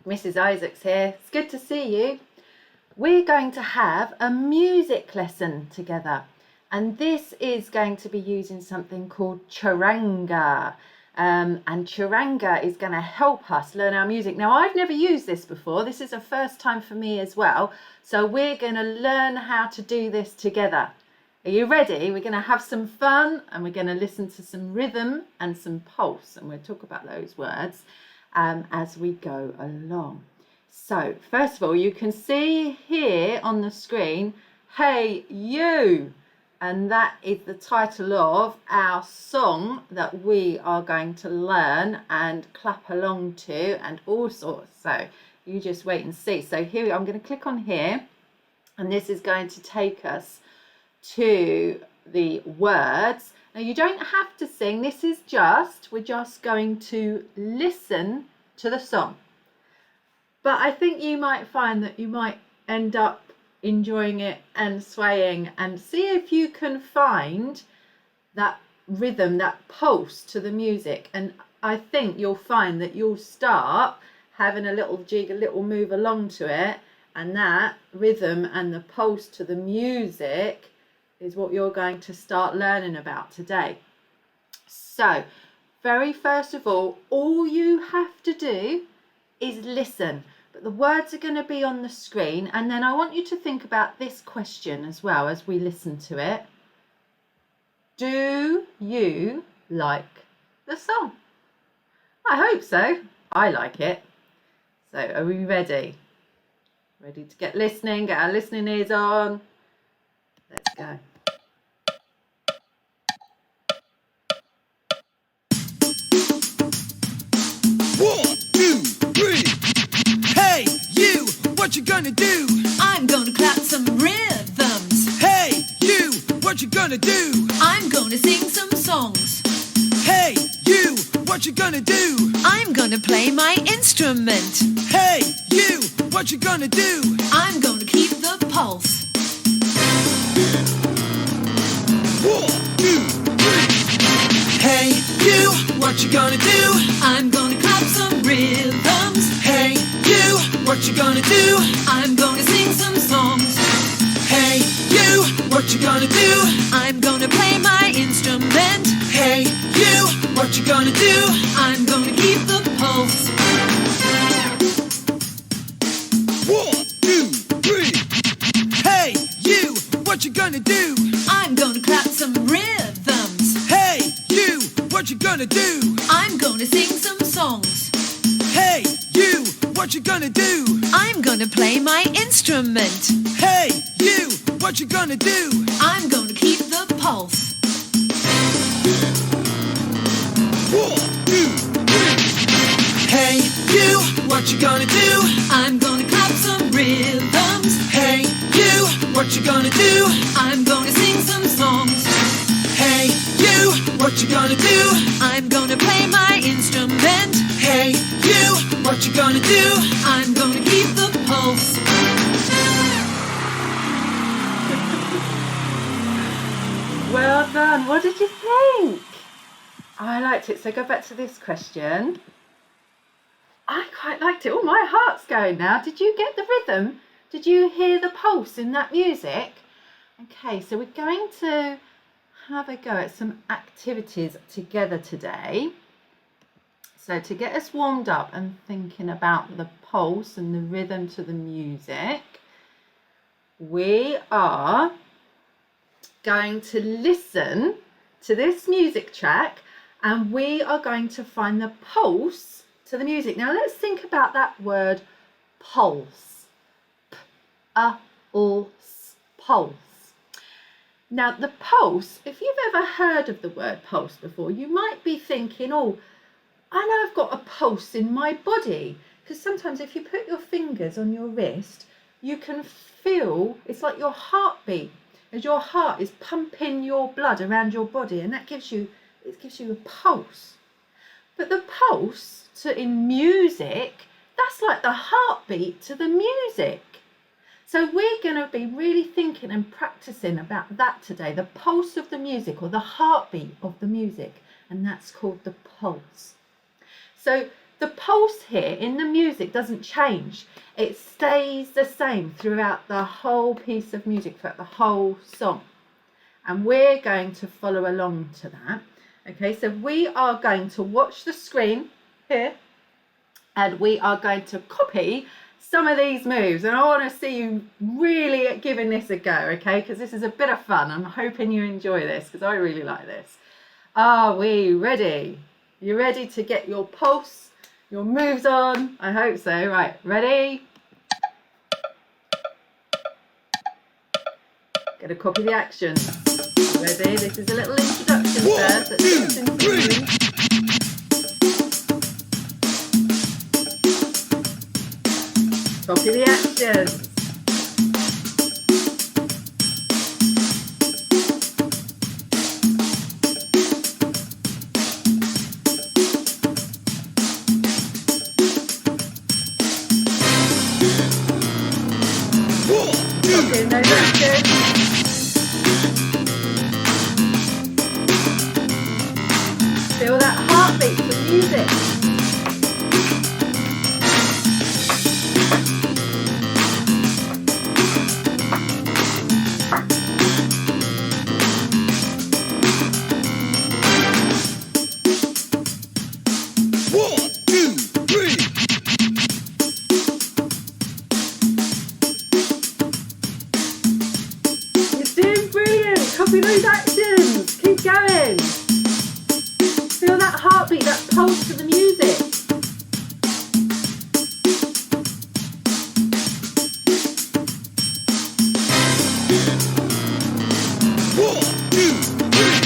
Mrs. Isaacs here. It's good to see you. We're going to have a music lesson together, and this is going to be using something called Charanga. And Charanga is going to help us learn our music. Now, I've never used this before. This is a first time for me as well. So we're going to learn how to do this together. Are you ready? We're going to have some fun, and we're going to listen to some rhythm and some pulse, and we'll talk about those words as we go along. So first of all, you can see here on the screen, Hey You, and that is the title of our song that we are going to learn and clap along to and all sorts. So you just wait and see. So here I'm going to click on here, and this is going to take us to the words. Now you don't have to sing, this is we're just going to listen to the song. But I think you might find that you might end up enjoying it and swaying, and see if you can find that rhythm, that pulse to the music. And I think you'll find that you'll start having a little jig, a little move along to it, and that rhythm and the pulse to the music is what you're going to start learning about today. So very first of all you have to do is listen. But the words are going to be on the screen, and then I want you to think about this question as well as we listen to it. Do you like the song? I hope so. I like it. So are we ready? Ready to get listening, get our listening ears on. Let's go. One, two, three. Hey, you, what you gonna do? I'm gonna clap some rhythms. Hey, you, what you gonna do? I'm gonna sing some songs. Hey, you, what you gonna do? I'm gonna play my instrument. Hey, you, what you gonna do? I'm gonna keep the pulse. One, two, three. Hey, you, what you gonna do? I'm gonna clap some rhythms. Hey, you, what you gonna do? I'm gonna sing some songs. Hey, you, what you gonna do? I'm gonna play my instrument. Hey, you, what you gonna do? I'm gonna keep the pulse. One, two, three. Hey, you, what you gonna do? I'm gonna clap some rhythms. Hey, you, what you gonna do? I'm gonna sing some songs. Hey, you, what you gonna do? I'm gonna play my instrument. Hey, you, what you gonna do? I'm gonna keep the pulse. One, two, three. Hey, you, what you gonna do? I'm gonna clap some rhythms. Hey, you, what you gonna do? I'm gonna sing some songs. Hey, you, what you gonna do? I'm gonna play my instrument. Hey, you, what you gonna do? I'm gonna keep the pulse. Well done. What did you think? I liked it. So go back to this question. I quite liked it. Oh, my heart's going now. Did you get the rhythm? Did you hear the pulse in that music? Okay, so we're going to have a go at some activities together today. So to get us warmed up and thinking about the pulse and the rhythm to the music, we are going to listen to this music track, and we are going to find the pulse to the music. Now let's think about that word pulse. Pulse. Now the pulse, if you've ever heard of the word pulse before, you might be thinking, oh, I know I've got a pulse in my body, because sometimes if you put your fingers on your wrist, you can feel it's like your heartbeat, as your heart is pumping your blood around your body, and that gives you a pulse. But the pulse in music, that's like the heartbeat to the music. So we're going to be really thinking and practicing about that today, the pulse of the music, or the heartbeat of the music, and that's called the pulse. So the pulse here in the music doesn't change. It stays the same throughout the whole piece of music, throughout the whole song. And we're going to follow along to that. Okay, so we are going to watch the screen here and we are going to copy some of these moves. And I want to see you really giving this a go, okay? Because this is a bit of fun. I'm hoping you enjoy this because I really like this. Are we ready? You ready to get your pulse, your moves on? I hope so. Right, ready? Going to copy the action. Ready? This is a little introduction first. Let's get us into the room. Copy the action. Copying those actions. Feel that heartbeat for music. One, two, three. You're doing brilliant. Copy those actions. Keep going. Feel that heartbeat, that pulse to the music. One, two, three.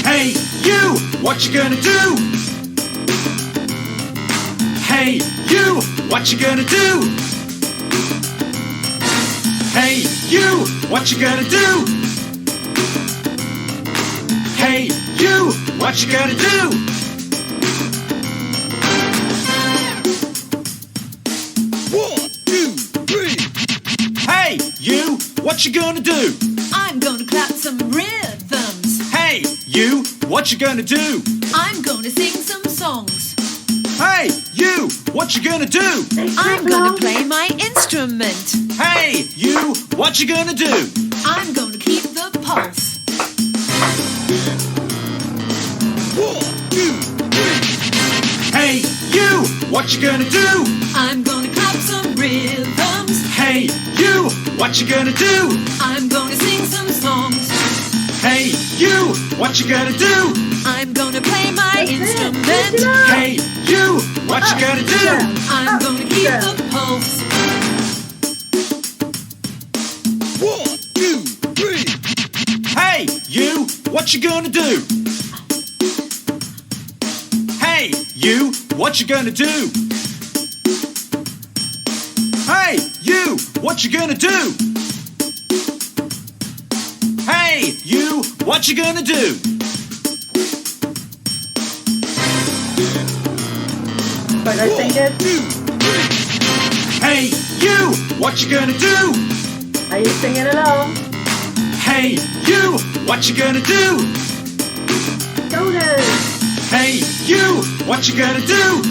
Hey, you, what you gonna do? Hey, you, what you gonna do? Hey, you, what you gonna do? Hey, you, what you gonna do? One, two, three. Hey, you, what you gonna do? I'm gonna clap some rhythms. Hey, you, what you gonna do? I'm gonna sing some songs. Hey, you, what you gonna do? I'm gonna play my instrument. Hey, you, what you gonna do? I'm gonna keep the pulse. One, two, three. Hey, you, what you gonna do? I'm gonna clap some rhythms. Hey, you, what you gonna do? I'm gonna sing some songs. Hey, you, what you gonna do? I'm gonna play my instrument. Hey, you, what you gonna do? I'm gonna keep the pulse. One, two, three. Hey, you, what you gonna do? Hey, you, what you gonna do? Hey, you, what you gonna do? Hey, you, what you gonna do? Put those fingers. Hey, you, what you gonna do? Are you singing along? Hey, you, what you gonna do? Shoulders. Hey, you, what you gonna do?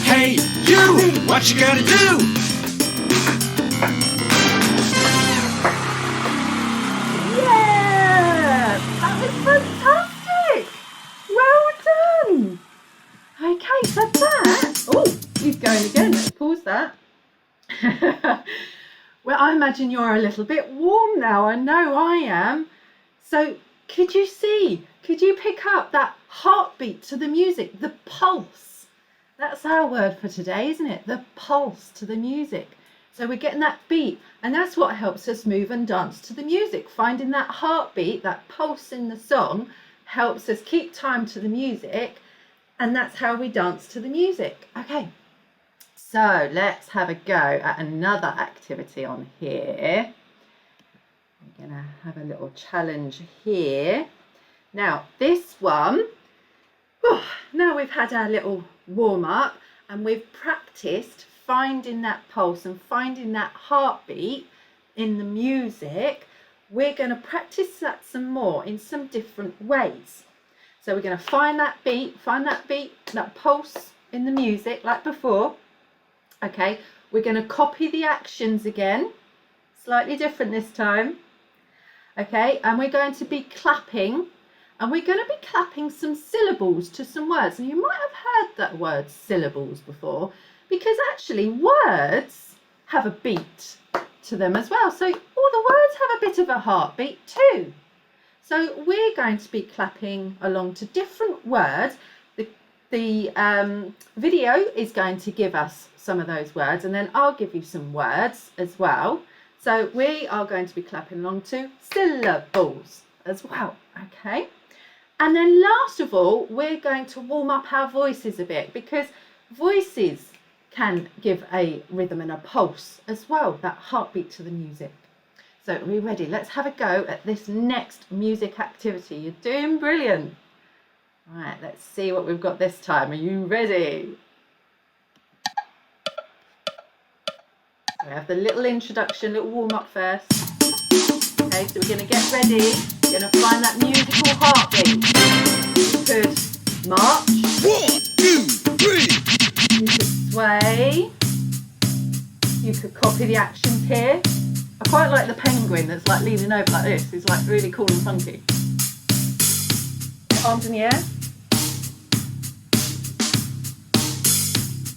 Hey, you, what you gonna do? Yeah! That was fantastic! Well done! Okay, so that... Oh, he's going again. Let's pause that. Well, I imagine you're a little bit warm now. I know I am. So could you see? Could you pick up that heartbeat to the music? The pulse. That's our word for today, isn't it? The pulse to the music. So we're getting that beat, and that's what helps us move and dance to the music. Finding that heartbeat, that pulse in the song, helps us keep time to the music, and that's how we dance to the music. Okay, so let's have a go at another activity on here. I'm going to have a little challenge here. Now, this one, now we've had our little warm-up and we've practiced finding that pulse and finding that heartbeat in the music. We're going to practice that some more in some different ways. So we're going to find that beat, that pulse in the music like before. Okay, we're going to copy the actions again, slightly different this time. Okay, and we're going to be clapping, and we're going to be clapping some syllables to some words. And you might have heard that word syllables before, because actually words have a beat to them as well. So all the words have a bit of a heartbeat too. So we're going to be clapping along to different words. The video is going to give us some of those words, and then I'll give you some words as well. So we are going to be clapping along to syllables as well, okay? And then last of all, we're going to warm up our voices a bit, because voices can give a rhythm and a pulse as well, that heartbeat to the music. So are we ready? Let's have a go at this next music activity. You're doing brilliant. Right, let's see what we've got this time. Are you ready? We have the little introduction, little warm up first. Okay, so we're going to get ready. We're going to find that musical heartbeat. You could march. 1, 2, 3. You could sway. You could copy the actions here. I quite like the penguin that's like leaning over like this. It's like really cool and funky. Arms in the air.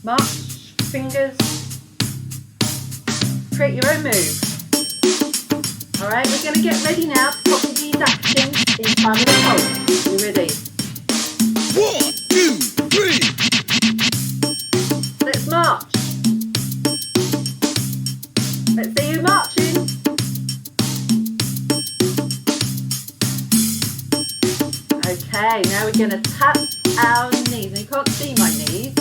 March, fingers. Create your own move. Alright, we're going to get ready now to copy these actions in time with the pulse. Are you ready? 1, 2, 3. Let's march. Let's see you marching. Okay, now we're going to tap our knees. Now you can't see my knees,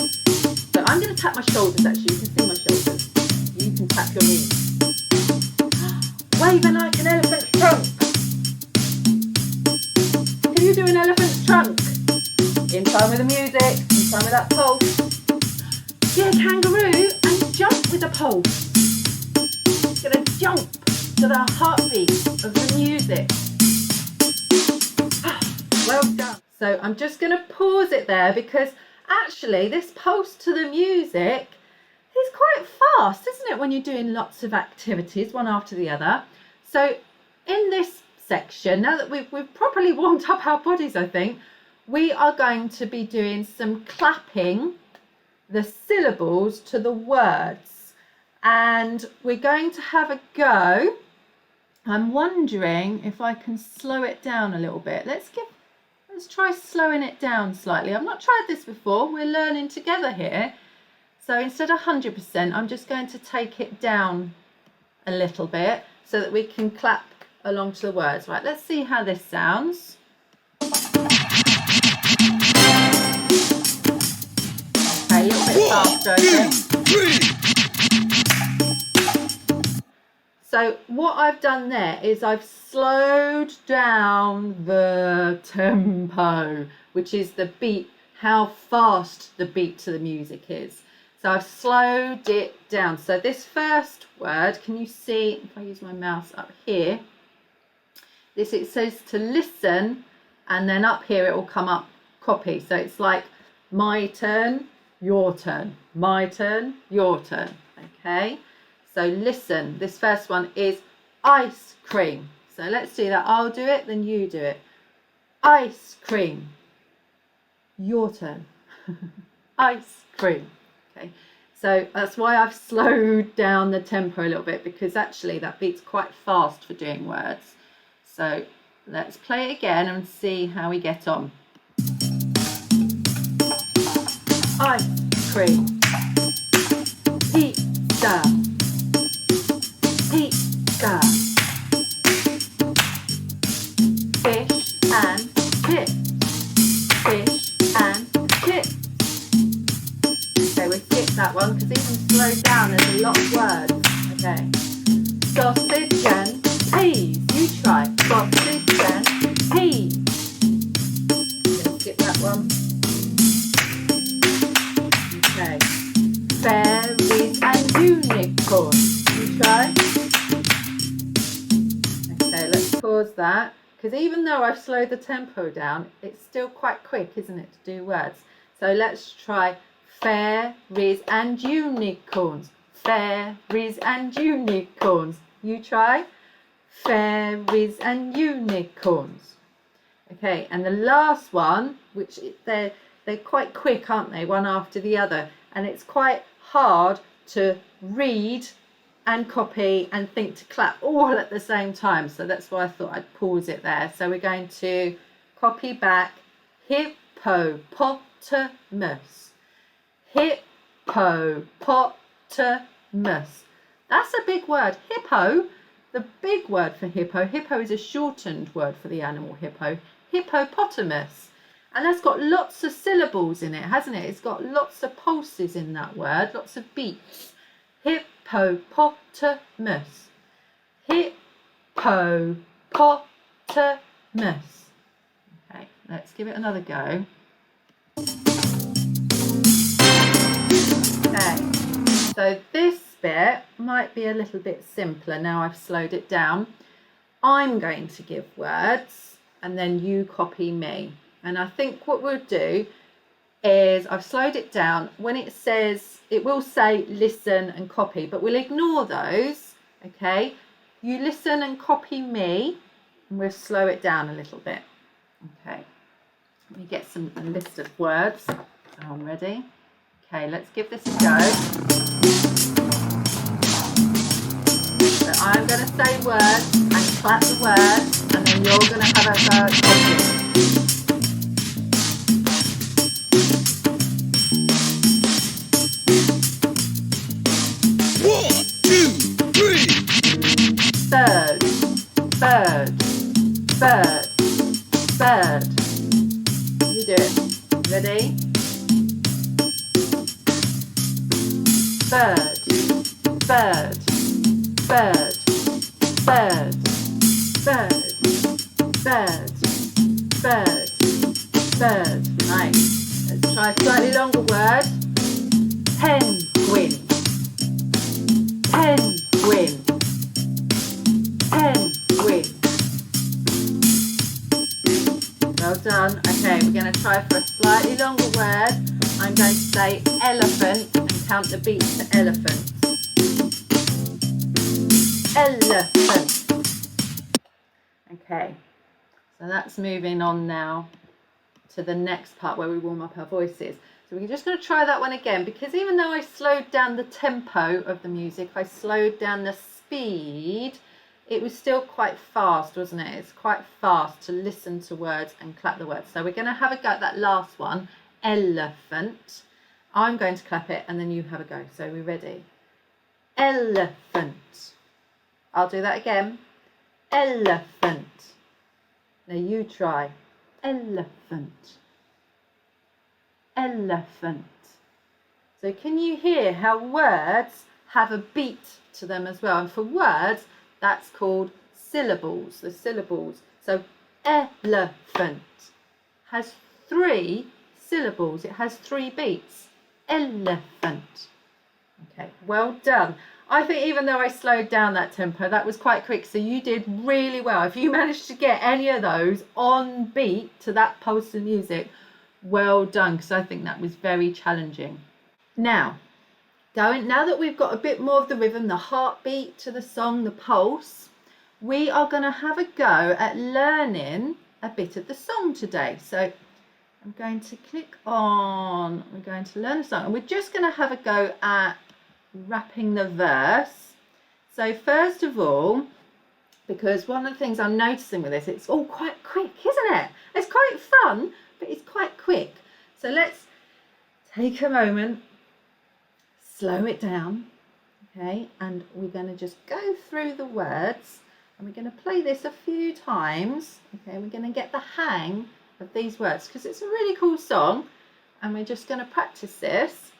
so I'm going to tap my shoulders actually. You can see my shoulders. You can tap your knees. Waving like an elephant's trunk. Can you do an elephant's trunk? In time with the music, in time with that pulse. Yeah, kangaroo, and jump with the pulse. Going to jump to the heartbeat of the music. Well done. So I'm just going to pause it there, because actually this pulse to the music is quite fast, isn't it, when you're doing lots of activities one after the other. So in this section, now that we've properly warmed up our bodies, I think, we are going to be doing some clapping the syllables to the words. And we're going to have a go. I'm wondering if I can slow it down a little bit. Let's try slowing it down slightly. I've not tried this before. We're learning together here. So instead of 100%, I'm just going to take it down a little bit so that we can clap along to the words. Right, let's see how this sounds. Okay, a little bit faster, okay? 2, 3. So what I've done there is I've slowed down the tempo, which is the beat, how fast the beat to the music is. So I've slowed it down. So this first word, can you see, if I use my mouse up here, this, it says to listen, and then up here it will come up copy. So it's like my turn, your turn, my turn, your turn. Okay. So listen, this first one is ice cream. So let's do that. I'll do it, then you do it. Ice cream. Your turn. Ice cream. Okay. So that's why I've slowed down the tempo a little bit, because actually that beat's quite fast for doing words. So let's play it again and see how we get on. Ice cream. Pizza. Pizza. Fish and chips. Fish and chips. Okay, we'll skip that one because even slowed down there's a lot of words. Okay. Sausage and peas. You try. Sausage and peas. Let's skip that one. Okay. Fairies and unicorns. You try. Okay, let's pause that. because even though I've slowed the tempo down, it's still quite quick, isn't it, to do words? So let's try fairies and unicorns. Fairies and unicorns. You try. Fairies and unicorns. Okay, and the last one, which they're quite quick, aren't they, one after the other, and it's quite hard to read and copy and think to clap all at the same time, so that's why I thought I'd pause it there. So we're going to copy back hippopotamus. Hippopotamus. That's a big word. Hippo, the big word for hippo. Hippo is a shortened word for the animal hippo. Hippopotamus. And that's got lots of syllables in it, hasn't it? It's got lots of pulses in that word, lots of beats. Hippopotamus. Hippopotamus. Okay, let's give it another go. Okay, so this bit might be a little bit simpler now I've slowed it down. I'm going to give words and then you copy me. And I think what we'll do is, I've slowed it down. When it says, it will say listen and copy, but we'll ignore those, okay? You listen and copy me, and we'll slow it down a little bit. Okay, let me get a list of words. I'm ready. Okay, let's give this a go. So I'm going to say words and clap the words, and then you're going to have a go at copying. Bird, bird, bird, bird. You do it. Ready? Bird, bird, bird, bird, bird, bird, bird, bird. Nice. Let's try a slightly longer word. Penguin, penguin. Penguin. Well done. Okay, we're going to try for a slightly longer word. I'm going to say elephant and count the beats to elephant. Elephant. Okay, so that's moving on now to the next part where we warm up our voices. So we're just going to try that one again, because even though I slowed down the tempo of the music, I slowed down the speed. It was still quite fast, wasn't it? It's quite fast to listen to words and clap the words. So we're going to have a go at that last one, elephant. I'm going to clap it and then you have a go. So we're ready. Elephant. I'll do that again. Elephant. Now you try. Elephant. Elephant. So can you hear how words have a beat to them as well? And for words, that's called syllables, the syllables. So elephant has 3 syllables. It has 3 beats. Elephant. Okay, well done. I think even though I slowed down that tempo, that was quite quick. So you did really well. If you managed to get any of those on beat to that pulse of music, well done, because I think that was very challenging. Now that we've got a bit more of the rhythm, the heartbeat to the song, the pulse, we are going to have a go at learning a bit of the song today. So I'm going to click on, we're going to learn a song, and we're just going to have a go at rapping the verse. So first of all, because one of the things I'm noticing with this, it's all quite quick, isn't it? It's quite fun, but it's quite quick. So let's take a moment, slow it down, okay, and we're going to just go through the words, and we're going to play this a few times, okay. We're going to get the hang of these words because it's a really cool song, and we're just going to practice this.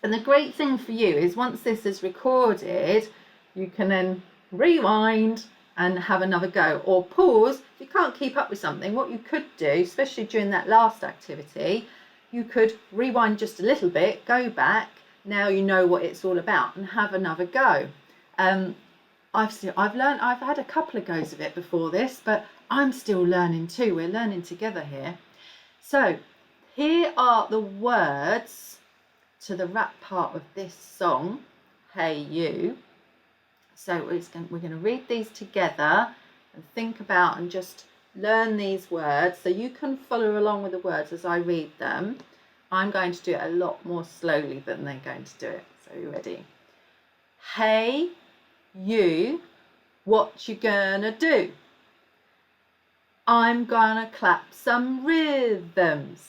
And the great thing for you is once this is recorded, you can then rewind and have another go, or pause. If you can't keep up with something, what you could do, especially during that last activity, you could rewind just a little bit, go back, now you know what it's all about, and have another go. I've had a couple of goes of it before this, but I'm still learning too. We're learning together here. So here are the words to the rap part of this song, Hey You. So we're going to read these together and think about and just learn these words so you can follow along with the words as I read them. I'm going to do it a lot more slowly than they're going to do it. So you ready? Hey you, what you gonna do? I'm gonna clap some rhythms.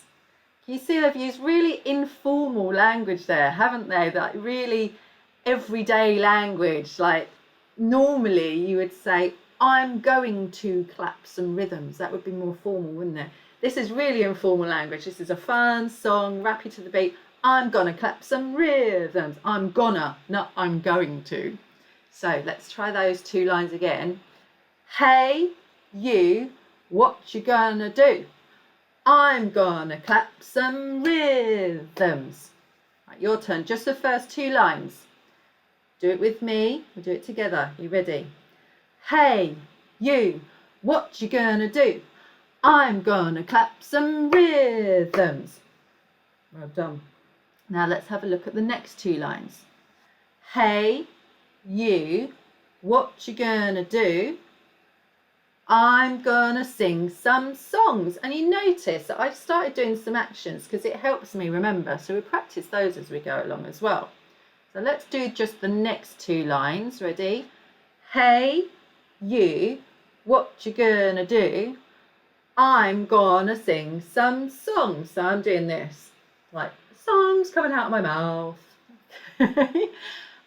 You see they've used really informal language there, haven't they? Like really everyday language. Like normally you would say, I'm going to clap some rhythms. That would be more formal, wouldn't it? This is really informal language. This is a fun song, rappy to the beat. I'm gonna clap some rhythms. I'm gonna, not I'm going to. So let's try those 2 lines again. Hey, you, what you gonna do? I'm gonna clap some rhythms. Right, your turn, just the first 2 lines. Do it with me, we'll do it together. You ready? Hey, you, what you gonna do? I'm gonna clap some rhythms. Well done. Now let's have a look at the next 2 lines. Hey, you, what you gonna do? I'm gonna sing some songs. And you notice that I've started doing some actions because it helps me remember. So we practice those as we go along as well. So let's do just the next 2 lines. Ready? Hey, you, what you gonna do? I'm gonna sing some songs. So I'm doing this, like songs coming out of my mouth.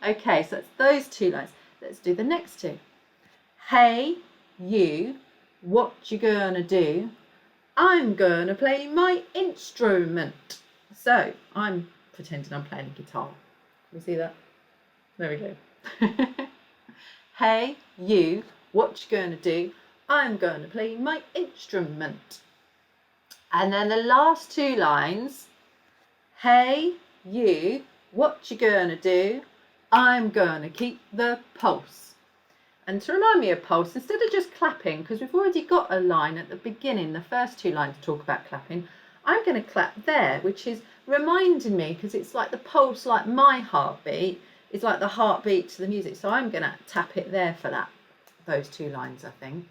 Okay, so that's those 2 lines. Let's do the next 2. Hey, you, what you gonna do? I'm gonna play my instrument. So I'm pretending I'm playing a guitar. Can you see that? There we go. Hey, you, what you gonna do? I'm gonna play my instrument. And then the last 2 lines. Hey, you, what you gonna do? I'm gonna keep the pulse. And to remind me of pulse, instead of just clapping, because we've already got a line at the beginning, the first 2 lines talk about clapping, I'm going to clap there, which is reminding me, because it's like the pulse, like my heartbeat, is like the heartbeat to the music. So I'm going to tap it there for that, those 2 lines, I think.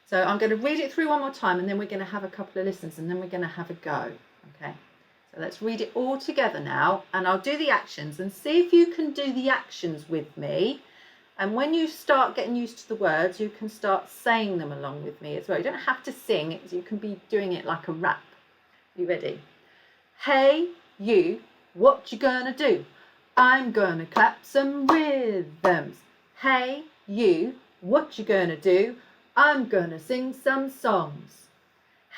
So I'm going to read it through one more time, and then we're going to have a couple of listens, and then we're going to have a go. Okay. So let's read it all together now, and I'll do the actions and see if you can do the actions with me. And when you start getting used to the words, you can start saying them along with me as well. You don't have to sing, you can be doing it like a rap. You ready? Hey, you, what you gonna do? I'm gonna clap some rhythms. Hey, you, what you gonna do? I'm gonna sing some songs.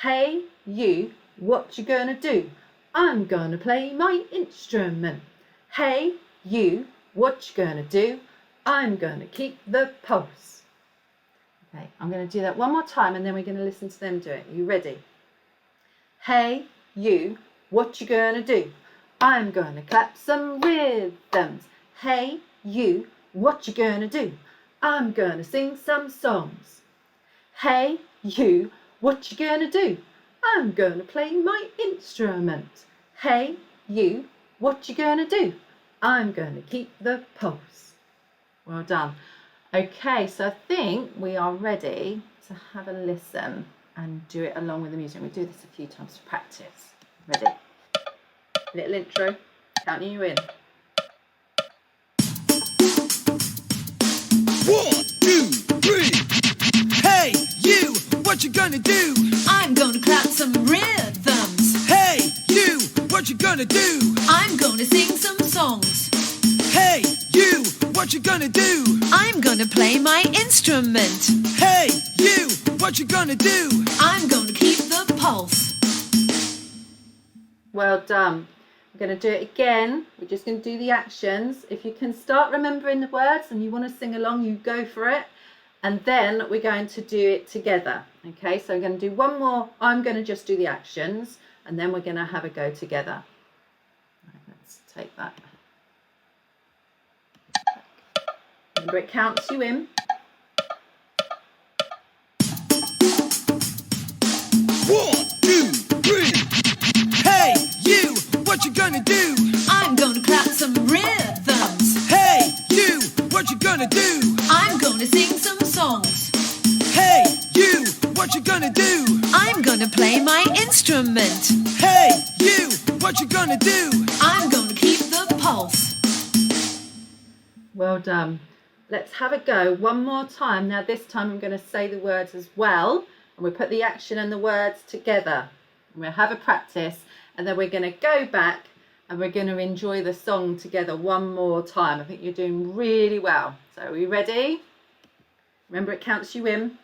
Hey, you, what you gonna do? I'm gonna play my instrument. Hey, you, what you gonna do? I'm gonna keep the pulse. Okay, I'm gonna do that one more time and then we're gonna listen to them do it. You ready? Hey, you, what you gonna do? I'm gonna clap some rhythms. Hey, you, what you gonna do? I'm gonna sing some songs. Hey, you, what you gonna do? I'm gonna play my instrument. Hey, you, what you gonna do? I'm gonna keep the pulse. Well done. Okay, so I think we are ready to have a listen and do it along with the music. We do this a few times to practice. Ready? Little intro, counting you in. 1, 2, 3. Hey, you, what you gonna do? I'm gonna clap some rhythms. Hey, you, what you gonna do? I'm gonna sing some songs. Hey, you, what you gonna do? I'm gonna play my instrument. Hey, you, what you gonna do? I'm gonna keep the pulse. Well done. We're going to do it again. We're just going to do the actions. If you can start remembering the words and you want to sing along, you go for it. And then we're going to do it together. Okay, so we're going to do one more. I'm going to just do the actions and then we're going to have a go together. Right, let's take that. Remember, it counts you in. 1, 2, 3. Hey, you, what you gonna do? I'm gonna clap some rhythms. Hey, you, what you gonna do? I'm gonna sing some songs. Hey, you, what you gonna do? I'm gonna play my instrument. Hey, you, what you gonna do? I'm gonna keep the pulse. Well done. Let's have a go one more time. Now this time I'm going to say the words as well, and we'll put the action and the words together. We'll have a practice, and then we're going to go back and we're going to enjoy the song together one more time. I think you're doing really well. So are we ready? Remember, it counts you in.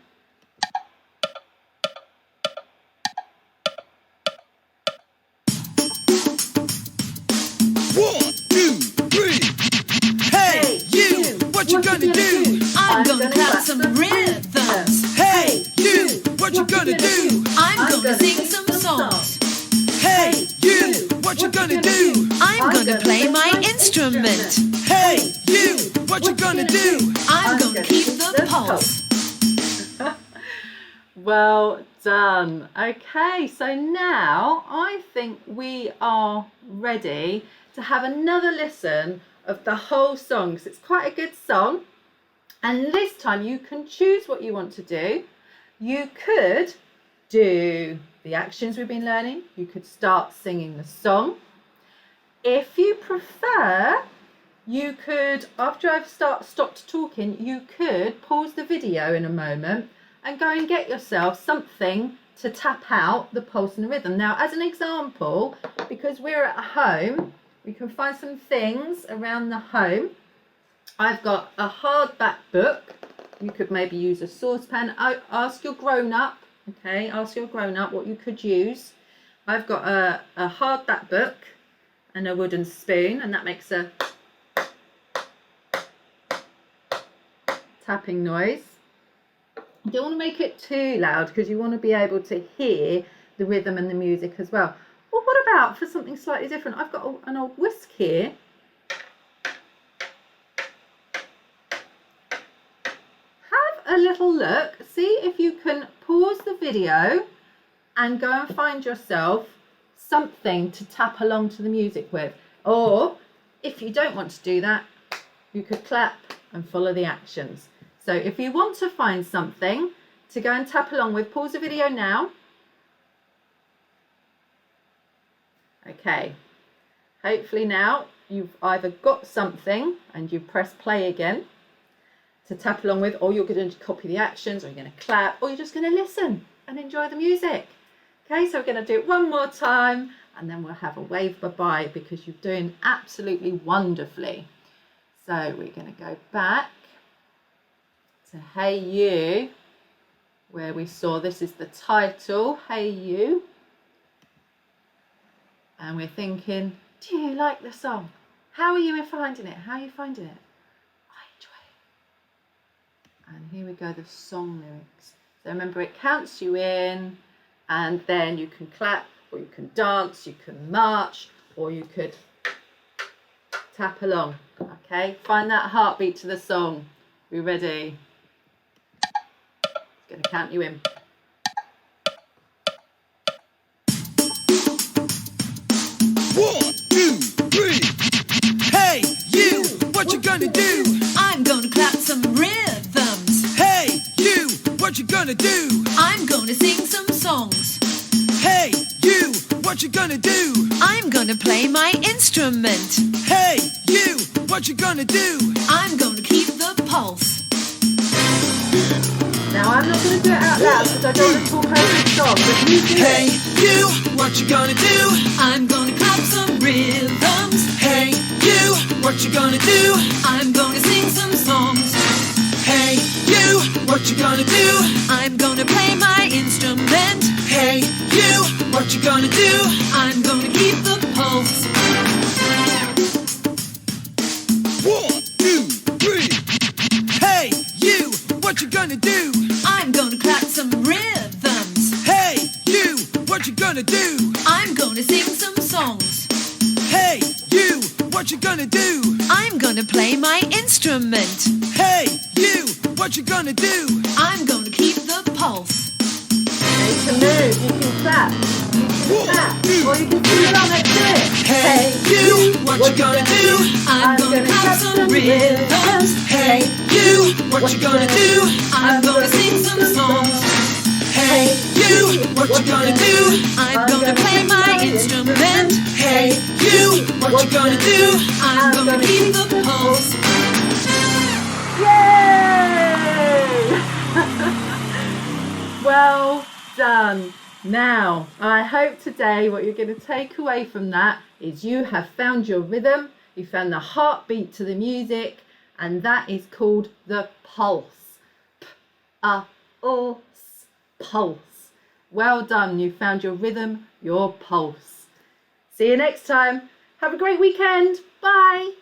What you gonna do? I'm gonna clap some rhythms. Hey, you, what you gonna do? I'm gonna sing some songs. Hey, you, what you gonna do? I'm gonna play my instrument. Hey, you, what you gonna do? I'm gonna keep the pulse. Well done. Okay, so now I think we are ready to have another listen of the whole song, because it's quite a good song, and this time you can choose what you want to do. You could do the actions we've been learning, you could start singing the song. If you prefer, you could, after I've stopped talking, you could pause the video in a moment and go and get yourself something to tap out the pulse and the rhythm. Now, as an example, because we're at home, we can find some things around the home. I've got a hardback book. You could maybe use a saucepan. Ask your grown-up, okay? Ask your grown-up what you could use. I've got a hardback book and a wooden spoon, and that makes a tapping noise. You don't want to make it too loud because you want to be able to hear the rhythm and the music as well. Well, what about for something slightly different? I've got an old whisk here. Have a little look. See if you can pause the video and go and find yourself something to tap along to the music with. Or if you don't want to do that, you could clap and follow the actions. So if you want to find something to go and tap along with, pause the video now. Okay, hopefully now you've either got something and you press play again to tap along with, or you're going to copy the actions, or you're going to clap, or you're just going to listen and enjoy the music. Okay, so we're going to do it one more time, and then we'll have a wave bye-bye because you're doing absolutely wonderfully. So we're going to go back to Hey You, where we saw this is the title, Hey You. And we're thinking, do you like the song? How are you finding it? How are you finding it? I enjoy it. And here we go, the song lyrics. So remember, it counts you in, and then you can clap, or you can dance, you can march, or you could tap along. Okay, find that heartbeat to the song. We ready? It's going to count you in. 1, 2, 3. Hey, you, what you gonna do? I'm gonna clap some rhythms. Hey, you, what you gonna do? I'm gonna sing some songs. Hey, you, what you gonna do? I'm gonna play my instrument. Hey, you, what you gonna do? I'm gonna keep the pulse. Now I'm not going to do it out loud because I don't want to talk over the song, but you do Hey, it. you, what you gonna do? I'm gonna clap some rhythms. Hey, you, what you gonna do? I'm gonna sing some songs. Hey, you, what you gonna do? I'm gonna play my instrument. Hey, you, what you gonna do? I'm gonna keep the pulse. 1, 2, 3. Hey, you, what you gonna do? I'm gonna clap some rhythms. Hey, you, what you gonna do? I'm gonna sing some songs. Hey, you, what you gonna do? I'm gonna play my instrument. Hey, you, what you gonna do? I'm gonna keep the pulse. You can move, you can clap, or you can sing along. Let's do it. Hey, you, what you gonna do? I'm gonna clap some rhythms. Hey, you, what you gonna do? I'm gonna sing some songs. Hey, you, what you gonna do? I'm gonna play my instrument. Hey, you, what you gonna do? I'm gonna keep the pulse. Yay! Well done. Now, I hope today what you're going to take away from that is you have found your rhythm, you found the heartbeat to the music, and that is called the pulse. P-A-U-S, pulse. Well done, you found your rhythm, your pulse. See you next time. Have a great weekend. Bye.